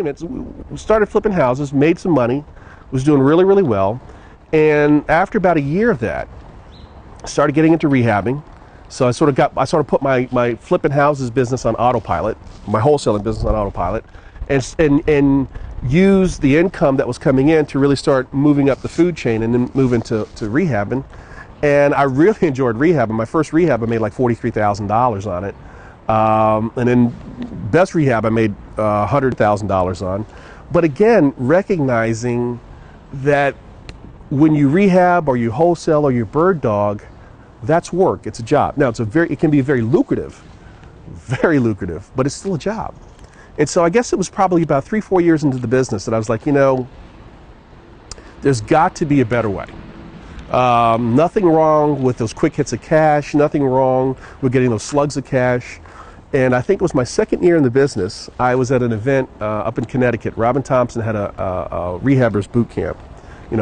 minute. So we started flipping houses, made some money, was doing really, really well. And after about a year of that, started getting into rehabbing. So I sort of put my flipping houses business on autopilot, my wholesaling business on autopilot, and use the income that was coming in to really start moving up the food chain and then move into rehabbing. And I really enjoyed rehabbing. My first rehab, I made like $43,000 on it. And then best rehab, I made $100,000 on. But again, recognizing that when you rehab or you wholesale or you bird dog, that's work. It's a job. Now, it can be very lucrative, but it's still a job. And so I guess it was probably about 3-4 years into the business that I was like, there's got to be a better way. Nothing wrong with those quick hits of cash, nothing wrong with getting those slugs of cash. And I think it was my second year in the business. I was at an event up in Connecticut. Robin Thompson had a rehabbers boot camp.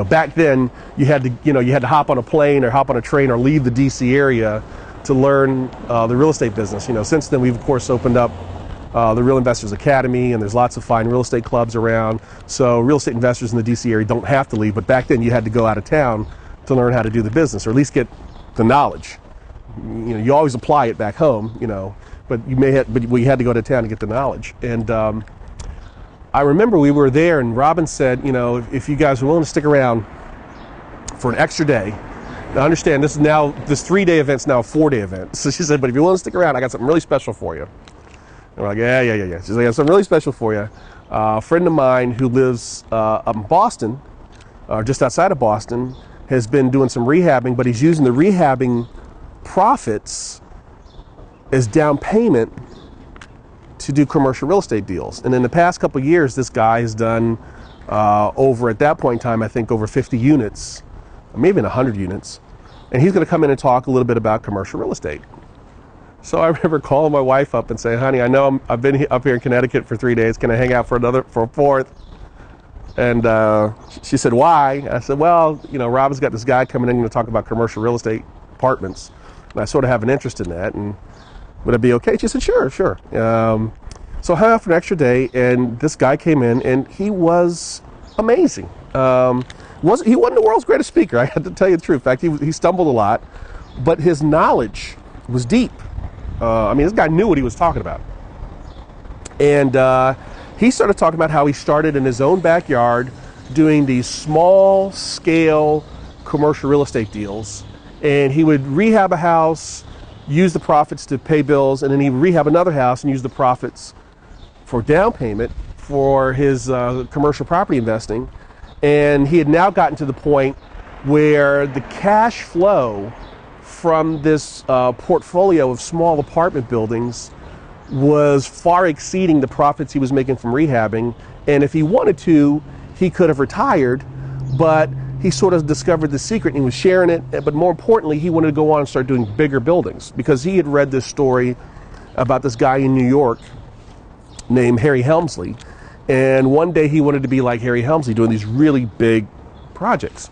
Back then you had to hop on a plane or hop on a train or leave the DC area to learn the real estate business. Since then we've of course opened up the Real Investors Academy, and there's lots of fine real estate clubs around. So real estate investors in the DC area don't have to leave, but back then you had to go out of town to learn how to do the business, or at least get the knowledge. You always apply it back home, but we had to go to town to get the knowledge. And I remember we were there, and Robin said, if you guys are willing to stick around for an extra day. Now understand, this 3-day event's now a 4-day event. So she said, but if you're willing to stick around, I got something really special for you. And we're like, yeah. She's like, I got something really special for you. A friend of mine who lives up in Boston, just outside of Boston, has been doing some rehabbing, but he's using the rehabbing profits as down payment to do commercial real estate deals. And in the past couple of years, this guy has done over, at that point in time, I think over 50 units, maybe 100 units. And he's going to come in and talk a little bit about commercial real estate. So I remember calling my wife up and saying, honey, I know I've been up here in Connecticut for 3 days. Can I hang out for a fourth? And she said, why? I said, well, Robin's got this guy coming in to talk about commercial real estate apartments. And I sort of have an interest in that. And would it be okay? She said, sure. So I hung out for an extra day, and this guy came in, and he was amazing. He wasn't the world's greatest speaker, I had to tell you the truth. In fact, he stumbled a lot, but his knowledge was deep. This guy knew what he was talking about. And he started talking about how he started in his own backyard doing these small-scale commercial real estate deals. And he would rehab a house, use the profits to pay bills, and then he'd rehab another house and use the profits for down payment for his commercial property investing. And he had now gotten to the point where the cash flow from this portfolio of small apartment buildings was far exceeding the profits he was making from rehabbing. And if he wanted to, he could have retired, but he sort of discovered the secret and he was sharing it. But more importantly, he wanted to go on and start doing bigger buildings, because he had read this story about this guy in New York named Harry Helmsley. And one day he wanted to be like Harry Helmsley, doing these really big projects.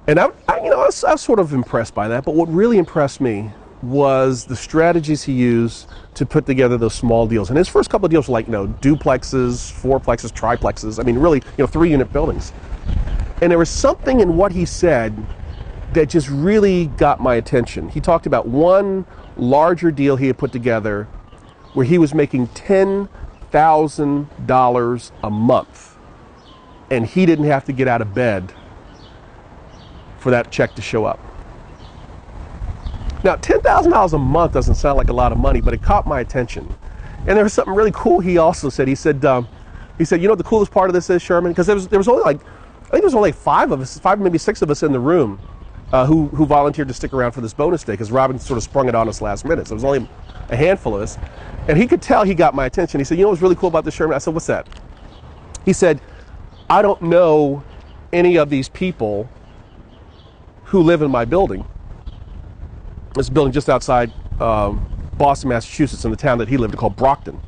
And I was sort of impressed by that. But what really impressed me was the strategies he used to put together those small deals. And his first couple of deals were like, duplexes, fourplexes, triplexes. really, 3-unit buildings. And there was something in what he said that just really got my attention. He talked about one larger deal he had put together where he was making $10,000 a month, and he didn't have to get out of bed for that check to show up. Now, $10,000 a month doesn't sound like a lot of money, but it caught my attention. And there was something really cool he also said. He said, what the coolest part of this is, Sherman? Because there was only five of us, maybe six of us in the room who volunteered to stick around for this bonus day, because Robin sort of sprung it on us last minute. So it was only a handful of us. And he could tell he got my attention. He said, what's really cool about this, Sherman? I said, what's that? He said, I don't know any of these people who live in my building. This building just outside Boston, Massachusetts, in the town that he lived in called Brockton.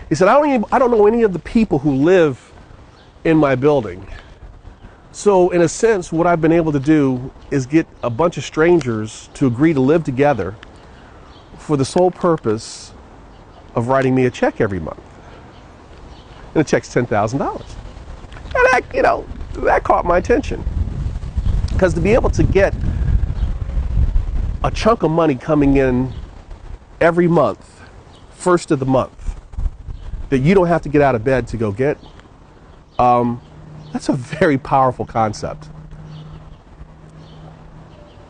He said, I don't know any of the people who live in my building. So in a sense, what I've been able to do is get a bunch of strangers to agree to live together for the sole purpose of writing me a check every month. and the check's $10,000. And that caught my attention. Because to be able to get a chunk of money coming in every month, first of the month, that you don't have to get out of bed to go get, that's a very powerful concept.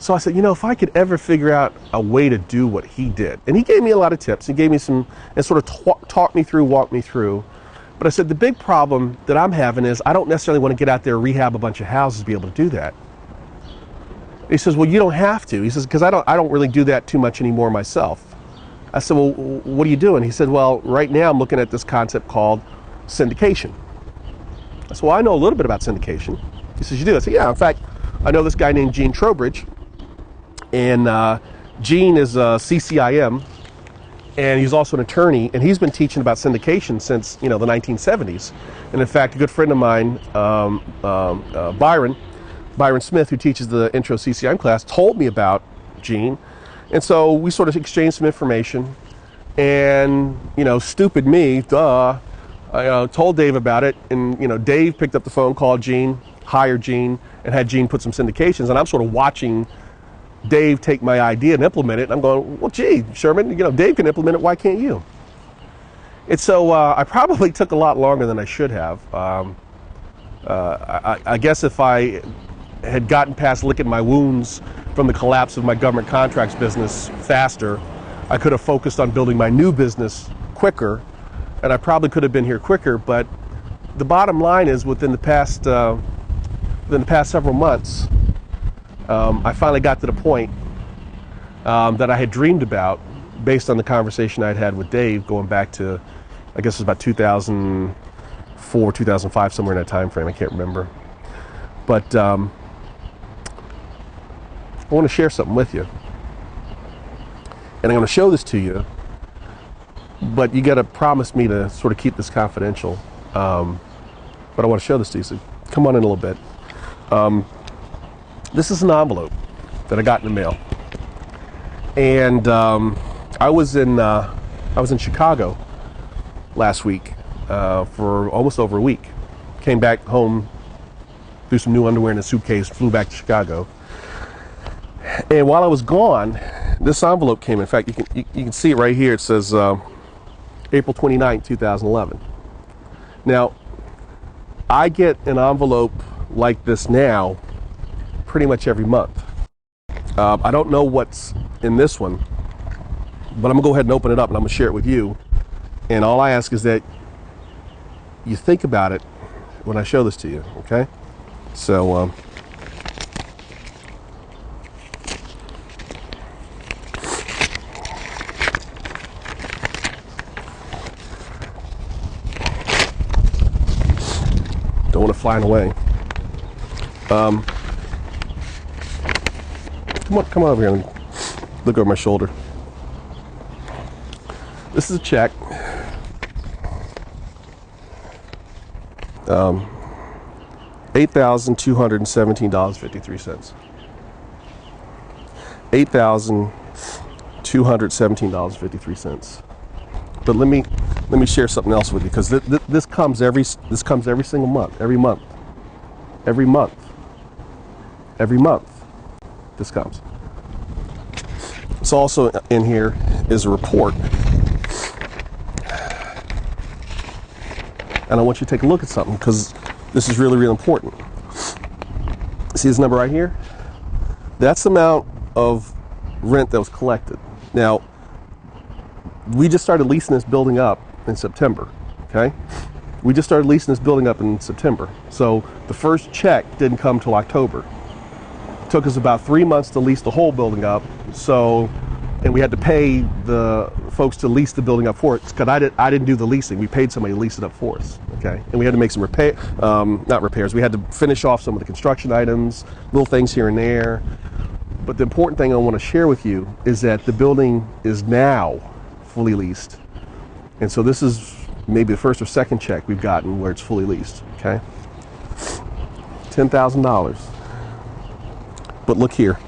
So I said, if I could ever figure out a way to do what he did, and he gave me a lot of tips, he gave me some, and sort of walked me through. But I said, the big problem that I'm having is I don't necessarily want to get out there, rehab a bunch of houses to be able to do that. He says, well, you don't have to. He says, because I don't really do that too much anymore myself. I said, well, what are you doing? He said, well, right now I'm looking at this concept called syndication. I said, well, I know a little bit about syndication. He says, you do? I said, yeah, in fact, I know this guy named Gene Trowbridge. And Gene is a CCIM, and he's also an attorney, and he's been teaching about syndication since, the 1970s. And in fact, a good friend of mine, Byron Smith, who teaches the intro CCIM class, told me about Gene. And so we sort of exchanged some information, and, stupid me, I told Dave about it, and, Dave picked up the phone, called Gene, hired Gene, and had Gene put some syndications, and I'm sort of watching Dave take my idea and implement it, and I'm going, well, gee, Sherman, Dave can implement it, why can't you? And so I probably took a lot longer than I should have. I guess if I had gotten past licking my wounds from the collapse of my government contracts business faster, I could have focused on building my new business quicker, and I probably could have been here quicker. But the bottom line is, within the past several months, I finally got to the point that I had dreamed about, based on the conversation I'd had with Dave going back to, I guess it was about 2004, 2005, somewhere in that time frame. I can't remember. But I want to share something with you. And I'm going to show this to you, but you got to promise me to sort of keep this confidential. But I want to show this to you, so come on in a little bit. This is an envelope that I got in the mail, and I was in Chicago last week for almost over a week. Came back home, threw some new underwear in a suitcase, flew back to Chicago. And while I was gone, this envelope came. In fact, you can see it right here. It says April 29, 2011. Now, I get an envelope like this now pretty much every month. I don't know what's in this one, but I'm gonna go ahead and open it up, and I'm gonna share it with you. And all I ask is that you think about it when I show this to you, okay? So don't want it flying away. Come on over here and look over my shoulder. This is a check. $8,217.53. $8,217.53. But let me share something else with you, because this comes every single month, every month. This comes. It's also in here is a report, and I want you to take a look at something, because this is really, really important. See this number right here? That's the amount of rent that was collected. Now, we just started leasing this building up in September, okay? We just started leasing this building up in September. So the first check didn't come till October. It took us about 3 months to lease the whole building up. And we had to pay the folks to lease the building up for it, because I didn't do the leasing. We paid somebody to lease it up for us, okay? And we had to make some not repairs. We had to finish off some of the construction items, little things here and there. But the important thing I want to share with you is that the building is now fully leased. And so this is maybe the first or second check we've gotten where it's fully leased, okay? $10,000. But look here.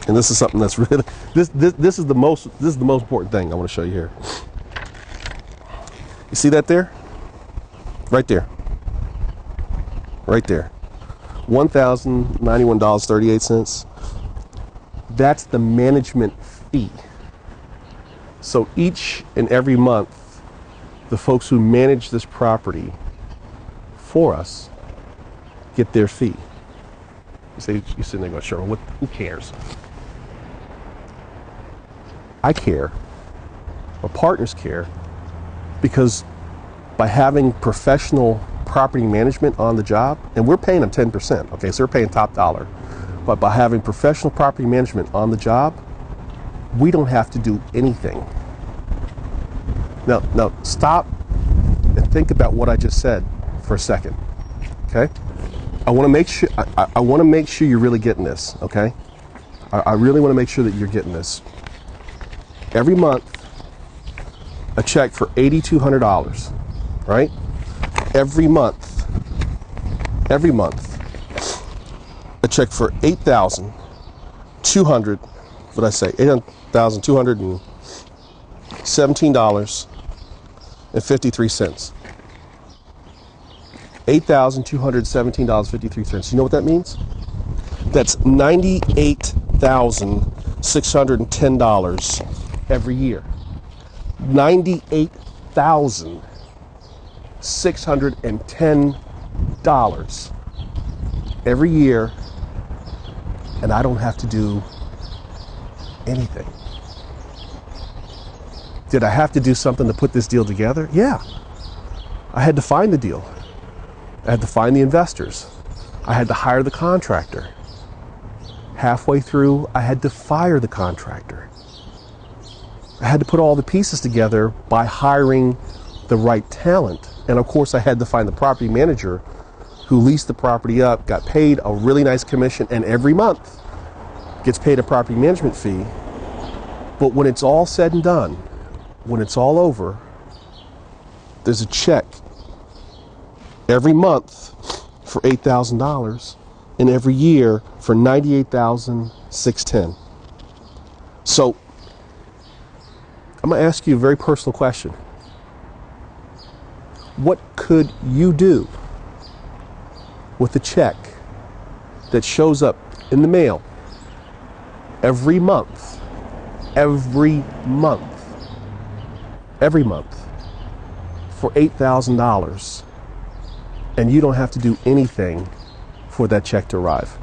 And this is something that's really, this is the most important thing I want to show you here. You see that there? Right there. Right there. $1,091.38. That's the management fee. So each and every month, the folks who manage this property for us get their fee. You're sitting there going, sure, who cares? I care. My partners care, because by having professional property management on the job, and we're paying them 10%, okay, so they're paying top dollar, but by having professional property management on the job, we don't have to do anything. Now stop and think about what I just said for a second, okay? I want to make sure I want to make sure you're really getting this, okay? I really want to make sure that you're getting this. Every month, a check for $8,200, right? Every month, a check for $8,200. What did I say? $8,217.53. $8,217.53. You know what that means? That's $98,610 every year. $98,610 every year, and I don't have to do anything. Did I have to do something to put this deal together? Yeah. I had to find the deal. I had to find the investors. I had to hire the contractor. Halfway through, I had to fire the contractor. I had to put all the pieces together by hiring the right talent. And of course, I had to find the property manager who leased the property up, got paid a really nice commission, and every month gets paid a property management fee. But when it's all said and done, when it's all over, there's a check every month for $8,000 and every year for $98,610. So I'm going to ask you a very personal question. What could you do with a check that shows up in the mail every month for $8,000, and you don't have to do anything for that check to arrive?